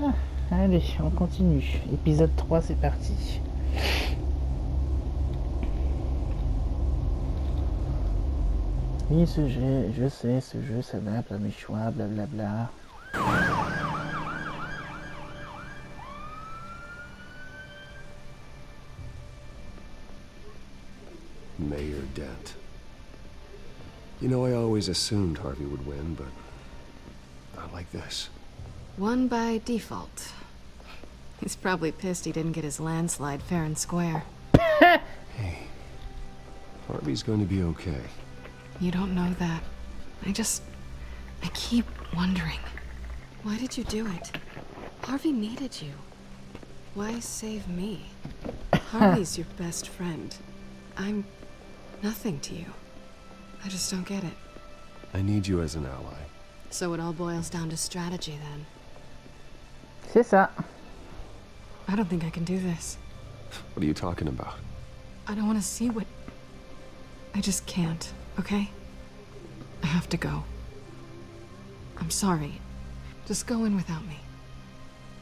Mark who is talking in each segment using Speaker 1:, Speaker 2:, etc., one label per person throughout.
Speaker 1: Ah, allez, on continue. Épisode 3, c'est parti. Oui, ce jeu, je sais, ce jeu s'adapte à mes choix, blablabla.
Speaker 2: Mayor Dent. You know, I always assumed Harvey would win, but not like this.
Speaker 3: Won by default. He's probably pissed he didn't get his landslide fair and square.
Speaker 2: Hey, Harvey's going to be okay.
Speaker 3: You don't know that. I keep wondering. Why did you do it? Harvey needed you. Why save me? Harvey's your best friend. I'm nothing to you. I just don't get it.
Speaker 2: I need you as an ally.
Speaker 3: So it all boils down to strategy then.
Speaker 1: C'est ça.
Speaker 3: I don't think I can do this.
Speaker 2: What are you talking about?
Speaker 3: I don't want to see what... I just can't, okay? I have to go. I'm sorry. Just go in without me.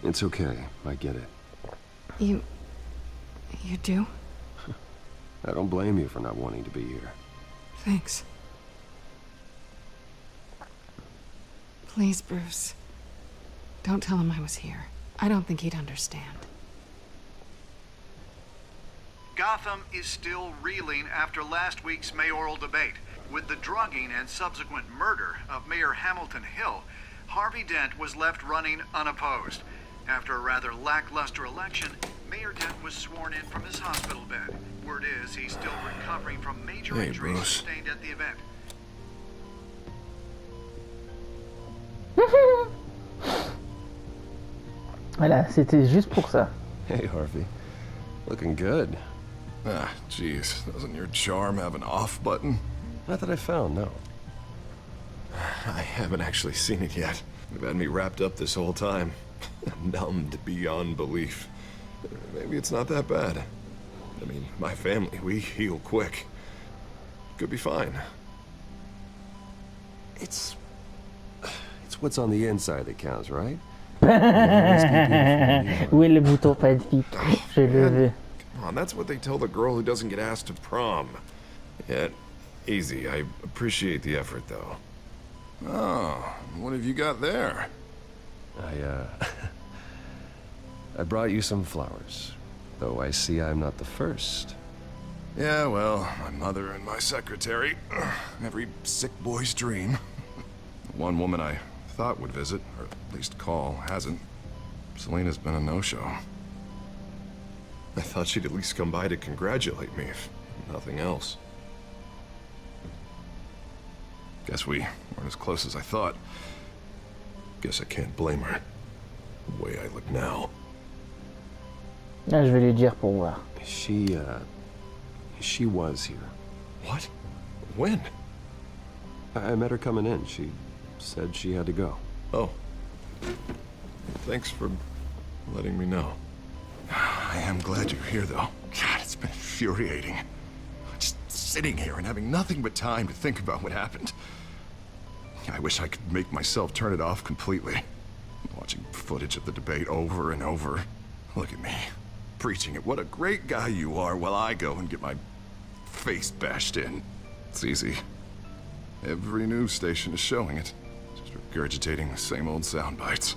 Speaker 2: It's okay. I get it.
Speaker 3: You do?
Speaker 2: I don't blame you for not wanting to be here.
Speaker 3: Thanks. Please, Bruce. Don't tell him I was here. I don't think he'd understand.
Speaker 4: Gotham is still reeling after last week's mayoral debate. With the drugging and subsequent murder of Mayor Hamilton Hill, Harvey Dent was left running unopposed. After a rather lackluster election, Mayor Dent was sworn in from his hospital bed. Word is he's still recovering from major injuries sustained at the event.
Speaker 1: Voilà, c'était juste pour ça.
Speaker 2: Hey, Harvey. Looking good.
Speaker 5: Ah, jeez. Doesn't your charm have an off button?
Speaker 2: Not that I found, no.
Speaker 5: I haven't actually seen it yet. You've had me wrapped up this whole time. Numbed beyond belief. Maybe it's not that bad. I mean, my family, we heal quick. Could be fine.
Speaker 2: It's what's on the inside that counts, right?
Speaker 1: Où est le bouton magnifique? Je le veux.
Speaker 5: Come on, that's what they tell the girl who doesn't get asked to prom. Yeah, easy. I appreciate the effort, though. Oh, what have you got there?
Speaker 2: I brought you some flowers. Though I see I'm not the first.
Speaker 5: Yeah, well, my mother and my secretary. Every sick boy's dream. One woman I thought would visit, or at least call, hasn't. Selena's been a no-show. I thought she'd at least come by to congratulate me, if nothing else. Guess we weren't as close as I thought. Guess I can't blame her. The way I look now.
Speaker 1: Là, je vais lui dire pour voir.
Speaker 2: She was here.
Speaker 5: What? When?
Speaker 2: I met her coming in. She said she had to go.
Speaker 5: Oh. Thanks for letting me know. I am glad you're here, though. God, it's been infuriating. Just sitting here and having nothing but time to think about what happened. I wish I could make myself turn it off completely. Watching footage of the debate over and over. Look at me, preaching at what a great guy you are while I go and get my face bashed in. It's easy. Every news station is showing it. Just regurgitating the same old sound bites.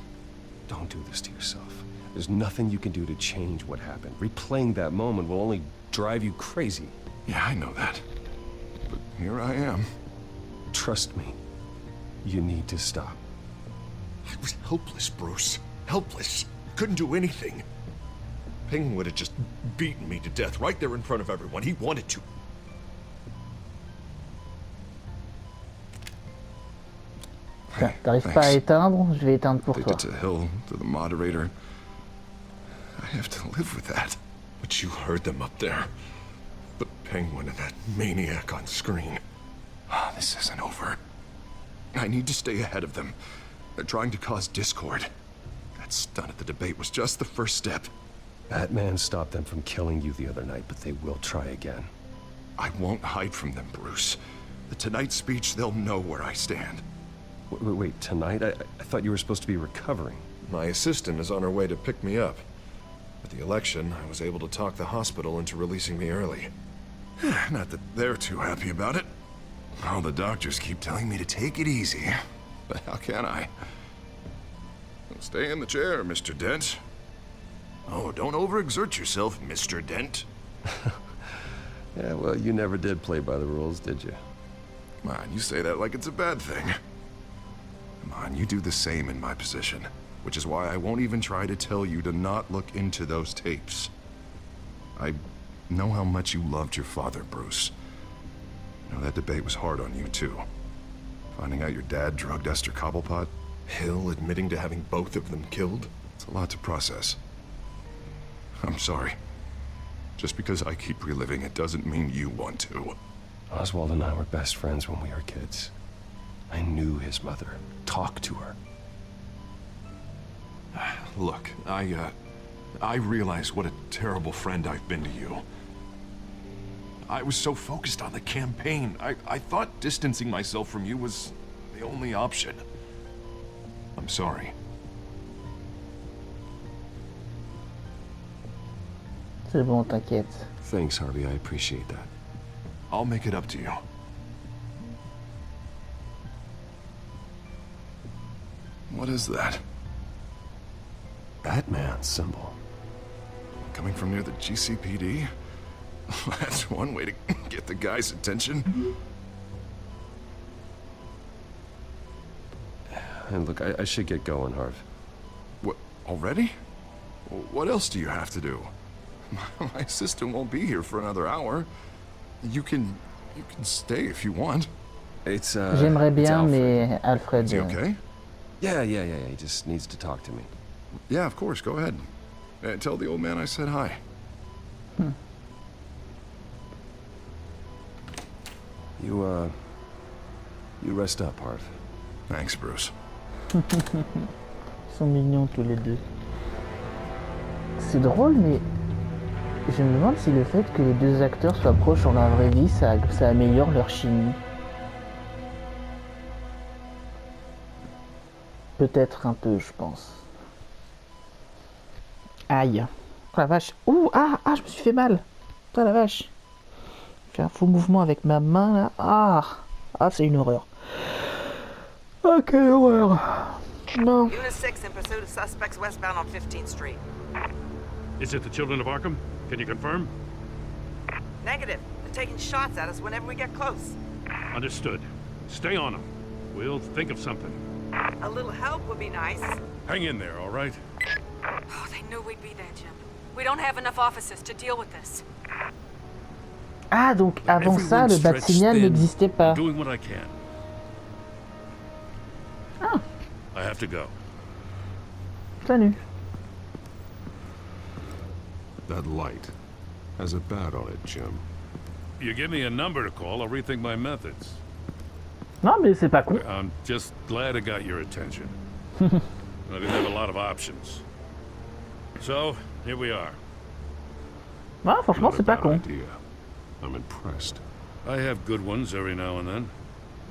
Speaker 2: Don't do this to yourself. There's nothing you can do to change what happened. Replaying that moment will only drive you crazy.
Speaker 5: Yeah, I know that. But here I am.
Speaker 2: Trust me. You need to stop.
Speaker 5: I was helpless, Bruce. Helpless. Couldn't do anything. Penguin would have just beaten me to death right there in front of everyone. He wanted to.
Speaker 1: T'arrives pas à éteindre? Je vais éteindre pour
Speaker 5: They
Speaker 1: toi.
Speaker 5: did to Hill, to the moderator. I have to live with that. But you heard them up there. But Penguin and that maniac on screen. This isn't over. I need to stay ahead of them. They're trying to cause discord. That stunt at the debate was just the first step.
Speaker 2: Batman stopped them from killing you the other night, but they will try again.
Speaker 5: I won't hide from them, Bruce. The Tonight speech, they'll know where I stand.
Speaker 2: Wait, tonight? I thought you were supposed to be recovering.
Speaker 5: My assistant is on her way to pick me up. At the election, I was able to talk the hospital into releasing me early. Not that they're too happy about it. All the doctors keep telling me to take it easy. But how can I? Stay in the chair, Mr. Dent. Oh, don't overexert yourself, Mr. Dent.
Speaker 2: Yeah, well, you never did play by the rules, did you?
Speaker 5: Come on, you say that like it's a bad thing. Come on, you do the same in my position. Which is why I won't even try to tell you to not look into those tapes. I know how much you loved your father, Bruce. You know, that debate was hard on you, too. Finding out your dad drugged Esther Cobblepot, Hill admitting to having both of them killed. It's a lot to process. I'm sorry. Just because I keep reliving it doesn't mean you want to.
Speaker 2: Oswald and I were best friends when we were kids. I knew his mother. Talked to her.
Speaker 5: Look, I realize what a terrible friend I've been to you. I was so focused on the campaign. I thought distancing myself from you was the only option. I'm sorry.
Speaker 1: C'est bon, t'inquiète.
Speaker 2: Thanks, Harvey. I appreciate that.
Speaker 5: I'll make it up to you. What is that?
Speaker 2: Batman symbol.
Speaker 5: Coming from near the GCPD? That's one way to get the guy's attention.
Speaker 2: And look, I should get going, Harv.
Speaker 5: What, already? What else do you have to do? My assistant won't be here for another hour. You can stay if you want.
Speaker 2: It's
Speaker 1: J'aimerais
Speaker 2: it's
Speaker 1: bien,
Speaker 2: Alfred.
Speaker 1: mais Alfred.
Speaker 5: Is he okay?
Speaker 2: Yeah. He just needs to talk to me.
Speaker 5: Yeah, of course. Go ahead. Tell the old man I said hi.
Speaker 2: You rest up, Harv.
Speaker 5: Thanks, Bruce.
Speaker 1: Ils sont mignons tous les deux. C'est drôle, mais je me demande si le fait que les deux acteurs soient proches dans la vraie vie, ça améliore leur chimie. Peut-être un peu, je pense. Aïe. Oh la vache. Ouh, je me suis fait mal. Putain la vache. Je fais un faux mouvement avec ma main là. C'est une horreur. Ah, quelle horreur. Non.
Speaker 6: Unit 6 in pursuit of suspects westbound on 15th Street.
Speaker 7: Is it the children of Arkham? Can you confirm?
Speaker 6: Negative. They're taking shots at us whenever we get close.
Speaker 7: Understood. Stay on them. We'll think of something.
Speaker 6: A little help would be nice.
Speaker 7: Hang in there, all right?
Speaker 8: Oh, they knew we'd be there, Jim. We don't have enough officers to deal with this.
Speaker 1: Ah, donc avant ça, le bat signal n'existait pas.
Speaker 7: Doing what I can.
Speaker 1: Ah,
Speaker 7: I have to go.
Speaker 1: salut.
Speaker 5: That light has a bat on it, Jim.
Speaker 7: You give me a number to call, I'll rethink my methods.
Speaker 1: Non, mais c'est pas con.
Speaker 7: I'm just glad I got your attention. I didn't have a lot of options. So, here we are.
Speaker 1: Ah, franchement, c'est pas con.
Speaker 5: Idea. I'm impressed.
Speaker 7: I have good ones every now and then.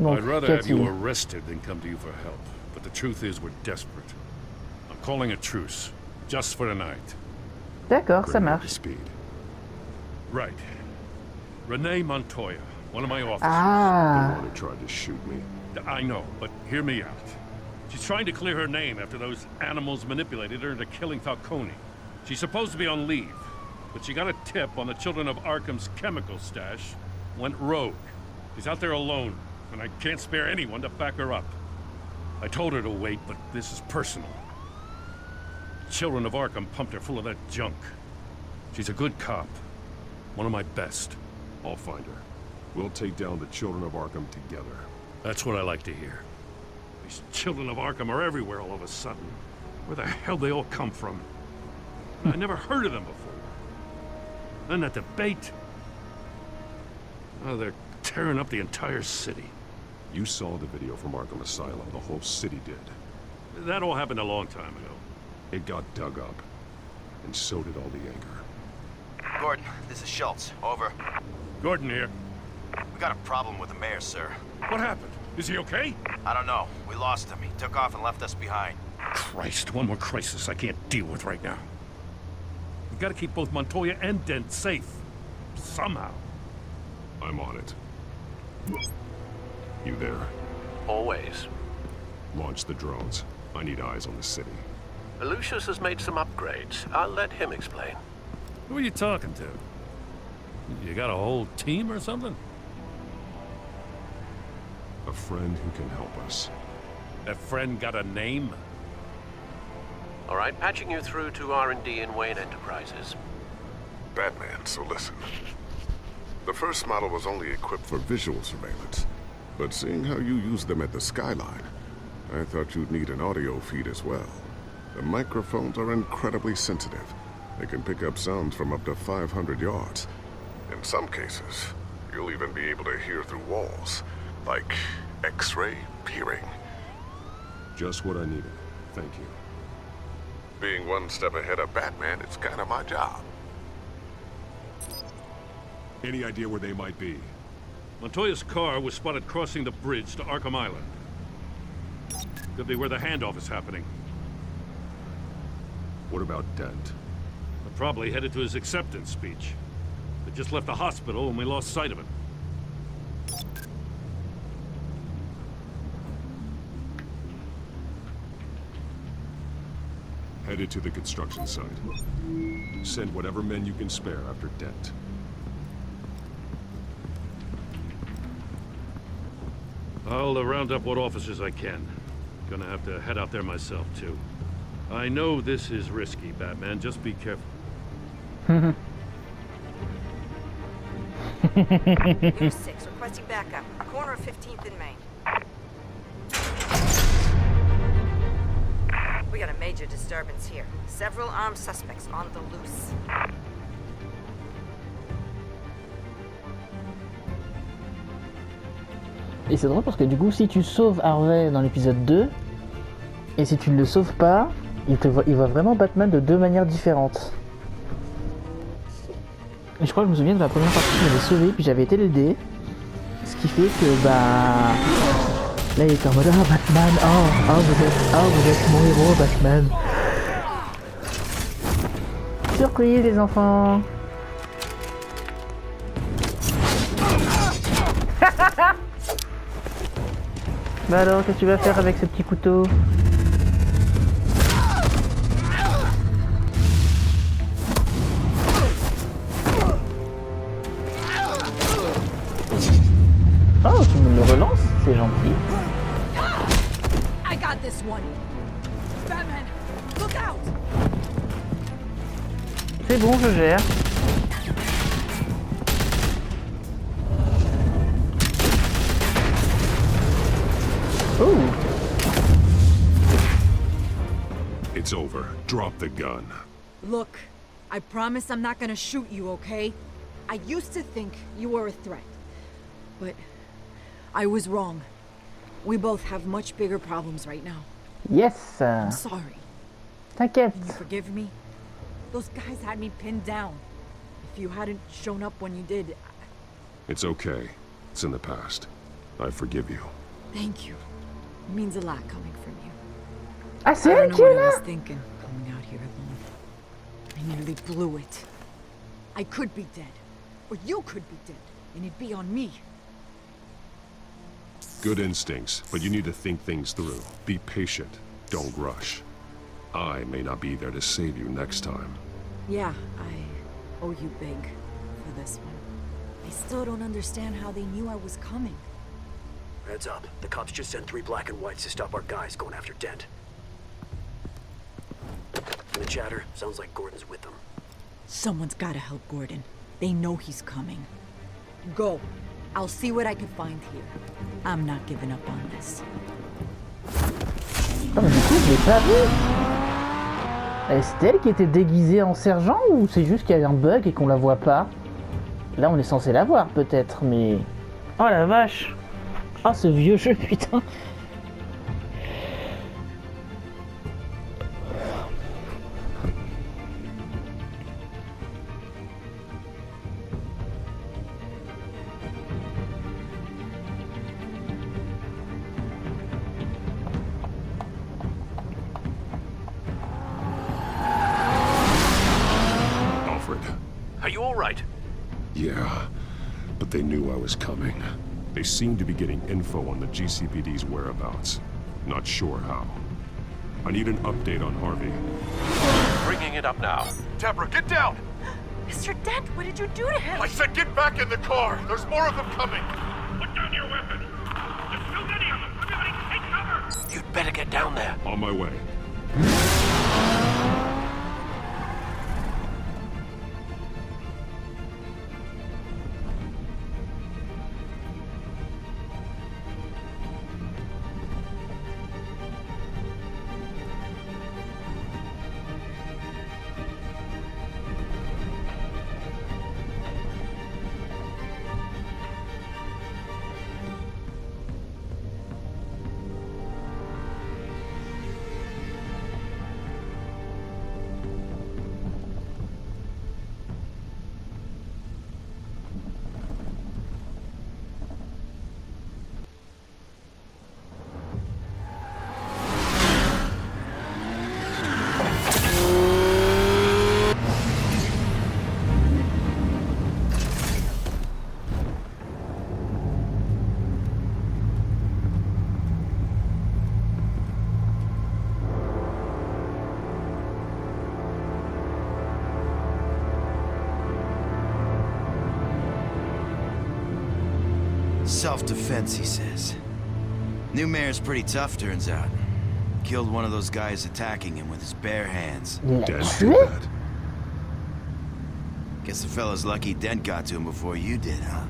Speaker 1: Donc,
Speaker 7: I'd rather have you
Speaker 1: qu'a-t-il?
Speaker 7: arrested than come to you for help. But the truth is, we're desperate. I'm calling a truce, just for tonight.
Speaker 1: D'accord, ça
Speaker 5: Bring me up to
Speaker 1: marche.
Speaker 5: speed.
Speaker 7: Right. Renee Montoya, one of my officers.
Speaker 5: The
Speaker 1: Ah,
Speaker 5: one who tried to shoot me.
Speaker 7: I know, but hear me out. She's trying to clear her name after those animals manipulated her into killing Falcone. She's supposed to be on leave, but she got a tip on the Children of Arkham's chemical stash, went rogue. She's out there alone, and I can't spare anyone to back her up. I told her to wait, but this is personal. Children of Arkham pumped her full of that junk. She's a good cop. One of my best.
Speaker 5: I'll find her. We'll take down the Children of Arkham together.
Speaker 7: That's what I like to hear. These Children of Arkham are everywhere all of a sudden. Where the hell they all come from? I never heard of them before. Then that debate. Oh, they're tearing up the entire city.
Speaker 5: You saw the video from Arkham Asylum. The whole city did.
Speaker 7: That all happened a long time ago.
Speaker 5: It got dug up. And so did all the anger.
Speaker 9: Gordon, this is Schultz. Over.
Speaker 7: Gordon here.
Speaker 9: We got a problem with the mayor, sir.
Speaker 7: What happened? Is he okay?
Speaker 9: I don't know. We lost him. He took off and left us behind.
Speaker 7: Christ, one more crisis I can't deal with right now. We gotta keep both Montoya and Dent safe. Somehow.
Speaker 5: I'm on it. You there?
Speaker 10: Always.
Speaker 5: Launch the drones. I need eyes on the city.
Speaker 10: Lucius has made some upgrades. I'll let him explain.
Speaker 7: Who are you talking to? You got a whole team or something?
Speaker 5: A friend who can help us.
Speaker 7: That friend got a name?
Speaker 10: All right, patching you through to R&D in Wayne Enterprises.
Speaker 11: Batman, so listen. The first model was only equipped for visual surveillance, but seeing how you use them at the skyline, I thought you'd need an audio feed as well. The microphones are incredibly sensitive. They can pick up sounds from up to 500 yards. In some cases, you'll even be able to hear through walls, like X-ray peering.
Speaker 5: Just what I needed. Thank you.
Speaker 11: Being one step ahead of Batman, it's kind of my job.
Speaker 5: Any idea where they might be?
Speaker 7: Montoya's car was spotted crossing the bridge to Arkham Island. Could be where the handoff is happening.
Speaker 5: What about Dent?
Speaker 7: They're probably headed to his acceptance speech. They just left the hospital and we lost sight of him.
Speaker 5: Headed to the construction site. Send whatever men you can spare after Dent.
Speaker 7: I'll round up what officers I can. Gonna have to head out there myself, too. I know this is risky, Batman. Just be careful.
Speaker 6: News 6, requesting backup. Corner of 15th and Main. We got a major disturbance here. Several armed suspects on the loose.
Speaker 1: Et c'est drôle parce que du coup, si tu sauves Harvey dans l'épisode 2, et si tu ne le sauves pas, il voit vraiment Batman de deux manières différentes. Et je crois que je me souviens de la première partie, je l'avais sauvé, puis j'avais été l'aider. Ce qui fait que, bah... Là, il était en mode, ah, Batman, vous êtes mon héros, Batman. Surprise, les enfants. Bah alors, qu'est-ce que tu vas faire avec ce petit couteau? Oh, tu me le relances, c'est gentil.
Speaker 8: I got this one. Batman, look out!
Speaker 1: C'est bon, je gère. Oh.
Speaker 5: It's over. Drop the gun.
Speaker 12: Look, I promise I'm not gonna shoot you, okay? I used to think you were a threat, but I was wrong. We both have much bigger problems right now.
Speaker 1: Yes.
Speaker 12: I'm sorry.
Speaker 1: T'inquiète.
Speaker 12: Can you forgive me? Those guys had me pinned down. If you hadn't shown up when you did...
Speaker 5: It's okay. It's in the past. I forgive you.
Speaker 12: Thank you. It means a lot coming from you.
Speaker 1: Ah, c'est
Speaker 12: I
Speaker 1: elle
Speaker 12: don't
Speaker 1: qui
Speaker 12: know
Speaker 1: est
Speaker 12: what I
Speaker 1: là?
Speaker 12: was thinking, coming out here alone. I nearly blew it. I could be dead. Or you could be dead. And it'd be on me.
Speaker 5: Good instincts, but you need to think things through. Be patient. Don't rush. I may not be there to save you next time.
Speaker 12: Yeah, I owe you big for this one. I still don't understand how they knew I was coming.
Speaker 13: Heads up. The cops just sent 3 black and whites to stop our guys going after Dent. And the chatter sounds like Gordon's with them.
Speaker 12: Someone's gotta help Gordon. They know he's coming. Go. I'll see what I can find here. I'm not giving up on this.
Speaker 1: Oh, mais du coup, je l'ai pas vu. C'est elle qui était déguisée en sergent ou c'est juste qu'il y a un bug et qu'on la voit pas? Là, on est censé la voir peut-être, mais... Oh la vache! Oh, ce vieux jeu, putain!
Speaker 5: Yeah, but they knew I was coming. They seemed to be getting info on the GCPD's whereabouts. Not sure how. I need an update on Harvey.
Speaker 10: Bringing it up now.
Speaker 9: Deborah, get down!
Speaker 8: Mr. Dent, what did you do to him?
Speaker 9: I said get back in the car! There's more of them coming!
Speaker 7: Put down your weapon! There's too many of them! Everybody take cover!
Speaker 10: You'd better get down there.
Speaker 5: On my way.
Speaker 14: Self-defense, he says. New mayor's pretty tough, turns out. Killed one of those guys attacking him with his bare hands.
Speaker 5: Dent.
Speaker 14: Guess the fella's lucky Dent got to him before you did, huh?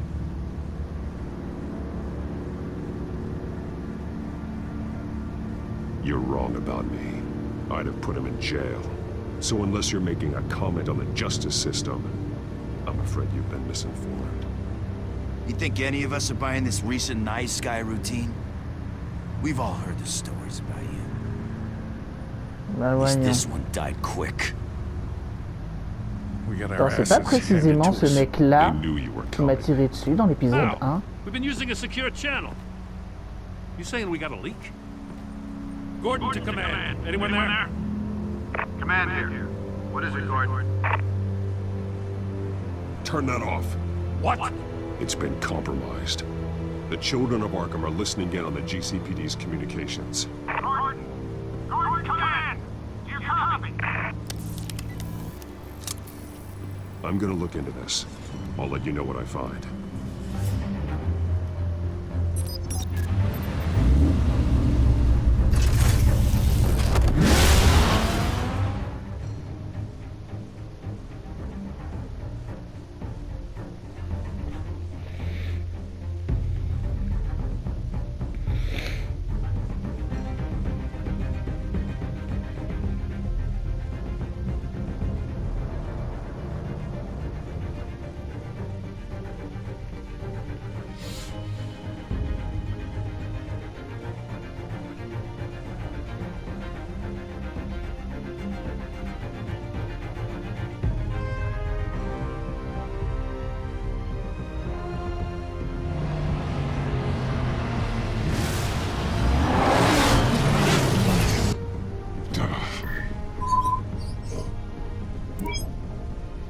Speaker 5: You're wrong about me. I'd have put him in jail. So unless you're making a comment on the justice system, I'm afraid you've been misinformed.
Speaker 14: You think any of us are buying this recent nice guy routine? We've all heard the stories about you. At least this one died quick.
Speaker 1: Alors c'est pas précisément ce mec-là qui m'a tiré dessus dans l'épisode 1.
Speaker 7: We've been using a secure channel. You saying we got a leak? Gordon to command. Anyone there?
Speaker 4: Command here. What is it, Gordon?
Speaker 5: Turn that off.
Speaker 7: What?
Speaker 5: It's been compromised. The children of Arkham are listening in on the GCPD's communications.
Speaker 4: Gordon! Gordon, command! Do you copy?
Speaker 5: I'm gonna look into this. I'll let you know what I find.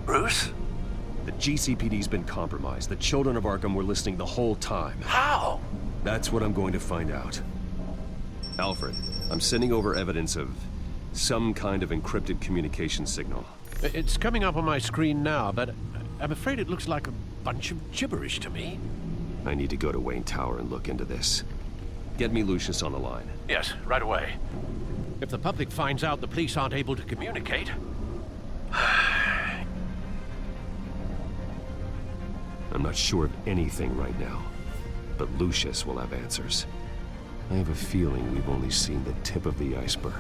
Speaker 10: Bruce?
Speaker 5: The GCPD's been compromised. The children of Arkham were listening the whole time.
Speaker 10: How?
Speaker 5: That's what I'm going to find out. Alfred, I'm sending over evidence of some kind of encrypted communication signal.
Speaker 10: It's coming up on my screen now, but I'm afraid it looks like a bunch of gibberish to me.
Speaker 5: I need to go to Wayne Tower and look into this. Get me Lucius on the line.
Speaker 10: Yes, right away. If the public finds out the police aren't able to communicate...
Speaker 5: I'm not sure of anything right now, but Lucius will have answers. I have a feeling we've only seen the tip of the iceberg.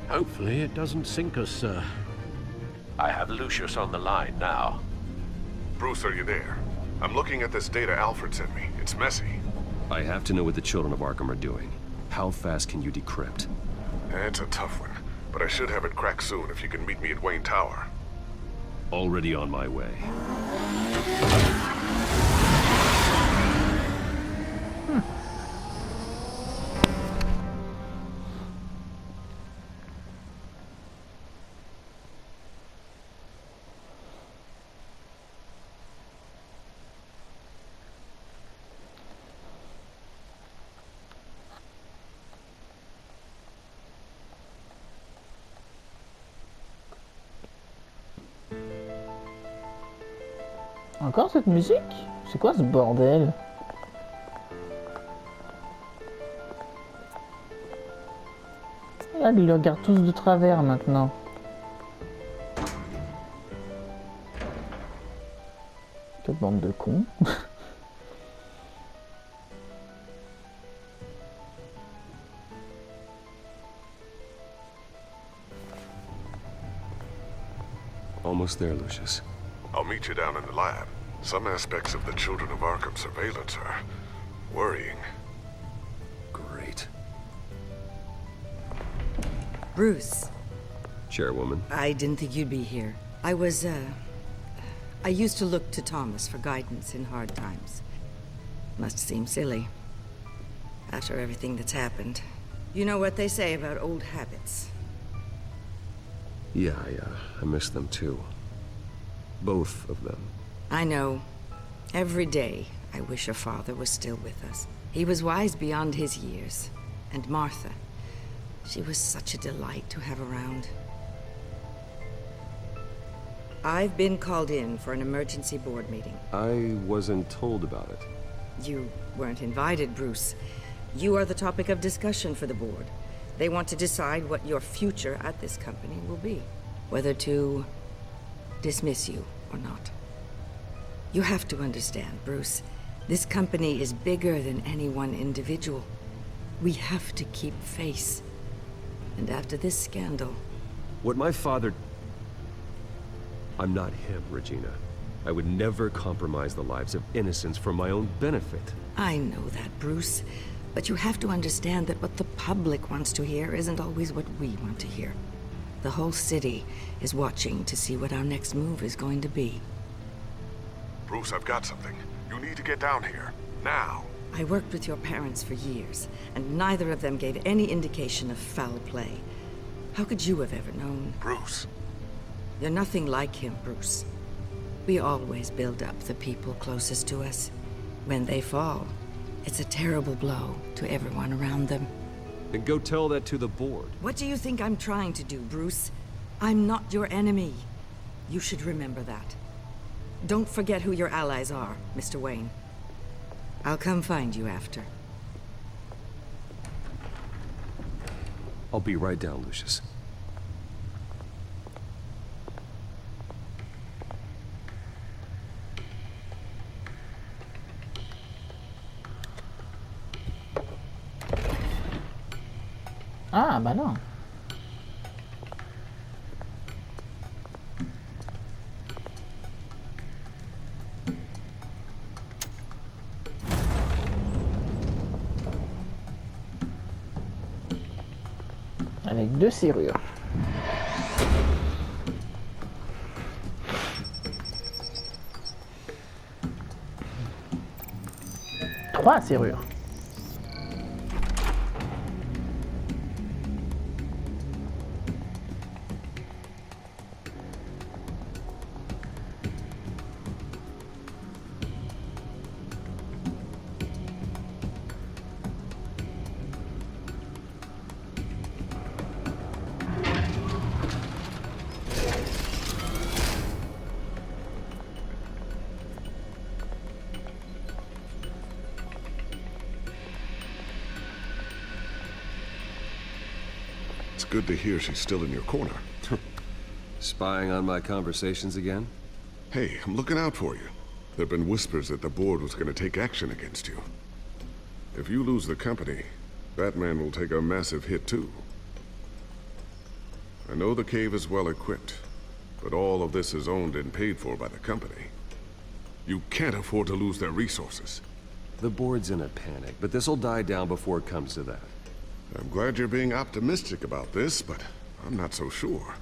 Speaker 10: Hopefully it doesn't sink us, sir. I have Lucius on the line now.
Speaker 11: Bruce, are you there? I'm looking at this data Alfred sent me. It's messy.
Speaker 5: I have to know what the children of Arkham are doing. How fast can you decrypt?
Speaker 11: It's a tough one, but I should have it cracked soon if you can meet me at Wayne Tower.
Speaker 5: Already on my way.
Speaker 1: Encore cette musique? C'est quoi ce bordel? Là, ils le regardent tous de travers maintenant. Quelle bande de cons.
Speaker 2: Almost there, Lucius.
Speaker 11: I'll meet you down in the lab. Some aspects of the Children of Arkham surveillance are worrying.
Speaker 2: Great.
Speaker 15: Bruce.
Speaker 2: Chairwoman.
Speaker 15: I didn't think you'd be here. I used to look to Thomas for guidance in hard times. Must seem silly. After everything that's happened. You know what they say about old habits.
Speaker 2: Yeah, I miss them too. Both of them.
Speaker 15: I know. Every day, I wish your father was still with us. He was wise beyond his years. And Martha, she was such a delight to have around. I've been called in for an emergency board meeting.
Speaker 2: I wasn't told about it.
Speaker 15: You weren't invited, Bruce. You are the topic of discussion for the board. They want to decide what your future at this company will be. Whether to dismiss you or not. You have to understand, Bruce. This company is bigger than any one individual. We have to keep face. And after this scandal...
Speaker 2: What my father... I'm not him, Regina. I would never compromise the lives of innocents for my own benefit.
Speaker 15: I know that, Bruce. But you have to understand that what the public wants to hear isn't always what we want to hear. The whole city is watching to see what our next move is going to be.
Speaker 11: Bruce, I've got something. You need to get down here. Now.
Speaker 15: I worked with your parents for years, and neither of them gave any indication of foul play. How could you have ever known?
Speaker 11: Bruce.
Speaker 15: You're nothing like him, Bruce. We always build up the people closest to us. When they fall, it's a terrible blow to everyone around them.
Speaker 2: Then go tell that to the board.
Speaker 15: What do you think I'm trying to do, Bruce? I'm not your enemy. You should remember that. Don't forget who your allies are, Mr. Wayne. I'll come find you after.
Speaker 2: I'll be right down, Lucius.
Speaker 1: Ah, bah non. Avec 2 serrures. Trois serrures.
Speaker 11: It's good to hear she's still in your corner.
Speaker 2: Spying on my conversations again?
Speaker 11: Hey, I'm looking out for you. There have been whispers that the board was going to take action against you. If you lose the company, Batman will take a massive hit too. I know the cave is well equipped, but all of this is owned and paid for by the company. You can't afford to lose their resources.
Speaker 2: The board's in a panic, but this'll die down before it comes to that.
Speaker 11: I'm glad you're being optimistic about this, but I'm not so sure.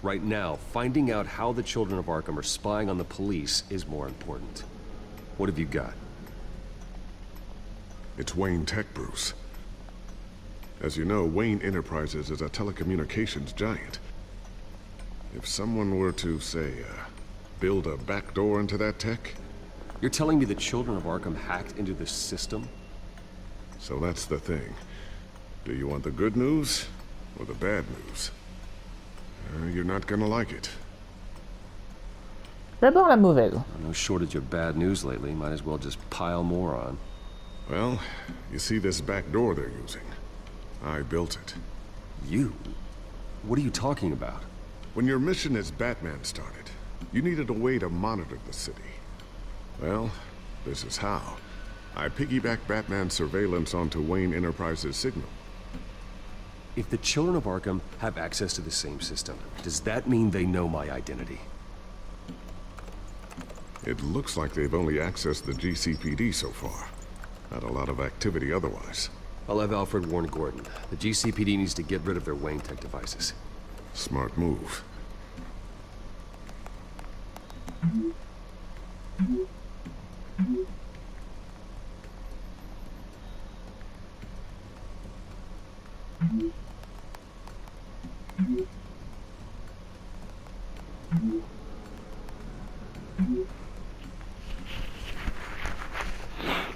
Speaker 2: Right now, finding out how the Children of Arkham are spying on the police is more important. What have you got?
Speaker 11: It's Wayne Tech, Bruce. As you know, Wayne Enterprises is a telecommunications giant. If someone were to, say, build a backdoor into that tech...
Speaker 2: You're telling me the Children of Arkham hacked into this system?
Speaker 11: So that's the thing. Do you want the good news or the bad news? You're not gonna like it.
Speaker 1: D'abord la mauvaise.
Speaker 2: No shortage of bad news lately. Might as well just pile more on.
Speaker 11: Well, you see this back door they're using? I built it.
Speaker 2: You? What are you talking about?
Speaker 11: When your mission as Batman started, you needed a way to monitor the city. Well, this is how. I piggybacked Batman's surveillance onto Wayne Enterprises' signal.
Speaker 2: If the children of Arkham have access to the same system, does that mean they know my identity?
Speaker 11: It looks like they've only accessed the GCPD so far. Not a lot of activity otherwise.
Speaker 2: I'll have Alfred warn Gordon. The GCPD needs to get rid of their Wayne Tech devices.
Speaker 11: Smart move.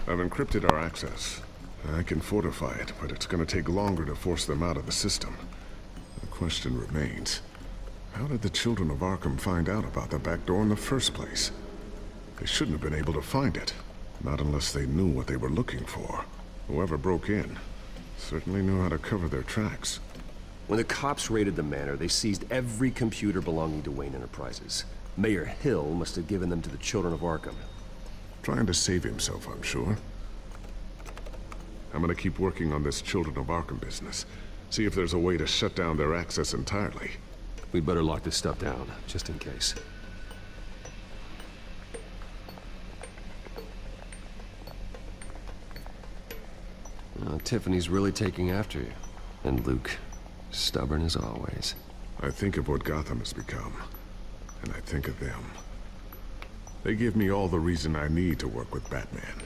Speaker 11: I've encrypted our access. I can fortify it, but it's going to take longer to force them out of the system. The question remains, how did the children of Arkham find out about the back door in the first place? They shouldn't have been able to find it, not unless they knew what they were looking for. Whoever broke in certainly knew how to cover their tracks.
Speaker 2: When the cops raided the manor, they seized every computer belonging to Wayne Enterprises. Mayor Hill must have given them to the children of Arkham.
Speaker 11: Trying to save himself, I'm sure. I'm gonna keep working on this Children of Arkham business. See if there's a way to shut down their access entirely.
Speaker 2: We'd better lock this stuff down, just in case. Tiffany's really taking after you. And Luke, stubborn as always.
Speaker 11: I think of what Gotham has become, and I think of them. They give me all the reason I need to work with Batman.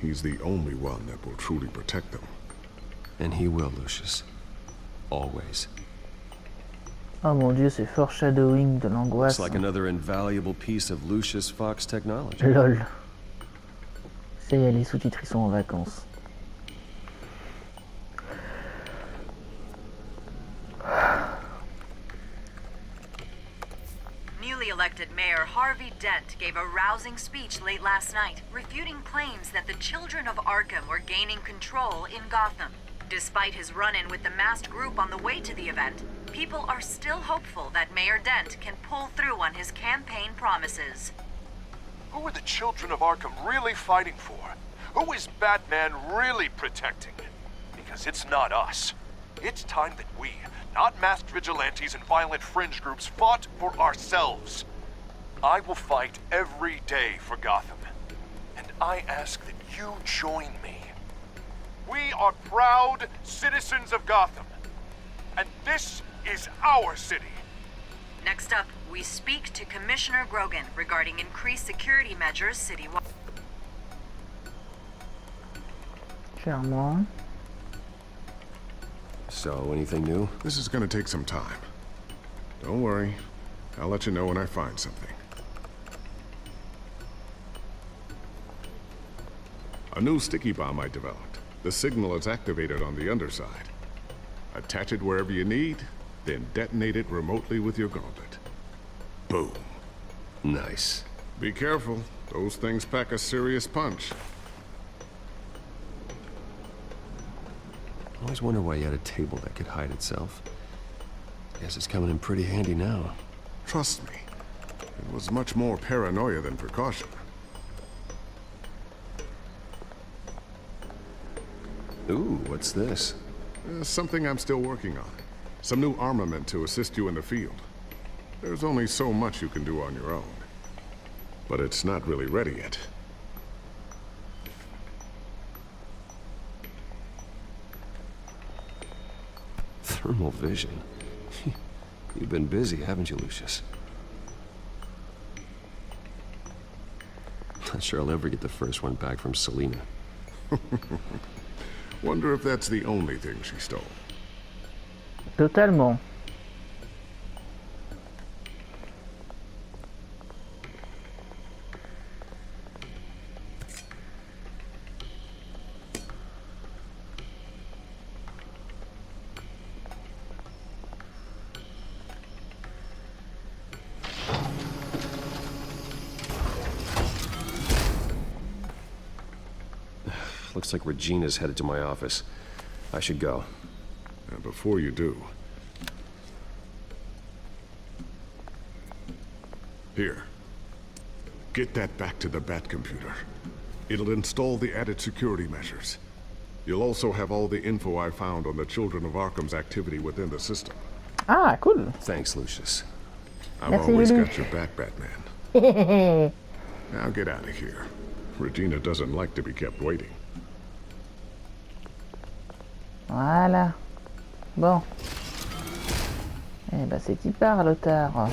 Speaker 11: He's the only one that will truly protect them.
Speaker 2: And he will, Lucius. Always.
Speaker 1: Oh mon dieu, c'est foreshadowing de l'angoisse.
Speaker 2: Looks like another invaluable piece of Lucius Fox technology.
Speaker 1: LOL. Ça y est, les sous-titres ils sont en vacances.
Speaker 16: Newly elected Mayor Harvey Dent gave a rousing speech late last night, refuting claims that the children of Arkham were gaining control in Gotham. Despite his run-in with the masked group on the way to the event, people are still hopeful that Mayor Dent can pull through on his campaign promises.
Speaker 9: Who are the children of Arkham really fighting for? Who is Batman really protecting? Because it's not us. It's time that we, not masked vigilantes and violent fringe groups, fought for ourselves. I will fight every day for Gotham. And I ask that you join me. We are proud citizens of Gotham. And this is our city.
Speaker 16: Next up, we speak to Commissioner Grogan regarding increased security measures citywide.
Speaker 1: Charmant.
Speaker 2: So, anything new?
Speaker 11: This is gonna take some time. Don't worry. I'll let you know when I find something. A new sticky bomb I developed. The signal is activated on the underside. Attach it wherever you need, then detonate it remotely with your gauntlet. Boom.
Speaker 2: Nice.
Speaker 11: Be careful. Those things pack a serious punch.
Speaker 2: I always wonder why you had a table that could hide itself. Guess it's coming in pretty handy now.
Speaker 11: Trust me. It was much more paranoia than precaution.
Speaker 2: Ooh, what's this?
Speaker 11: Something I'm still working on. Some new armament to assist you in the field. There's only so much you can do on your own. But it's not really ready yet.
Speaker 2: Thermal vision. You've been busy, haven't you, Lucius? Not sure I'll ever get the first one back from Selina.
Speaker 11: Wonder if that's the only thing she stole.
Speaker 1: Totalement.
Speaker 2: Looks like Regina's headed to my office. I should go.
Speaker 11: And before you do... Here. Get that back to the Bat computer. It'll install the added security measures. You'll also have all the info I found on the Children of Arkham's activity within the system.
Speaker 1: Ah, cool.
Speaker 2: Thanks, Lucius.
Speaker 11: I've
Speaker 1: Merci,
Speaker 11: always
Speaker 1: Lulu.
Speaker 11: got your back, Batman. Now get out of here. Regina doesn't like to be kept waiting.
Speaker 1: Voilà. Bon. Eh ben c'est qui part, l'otard.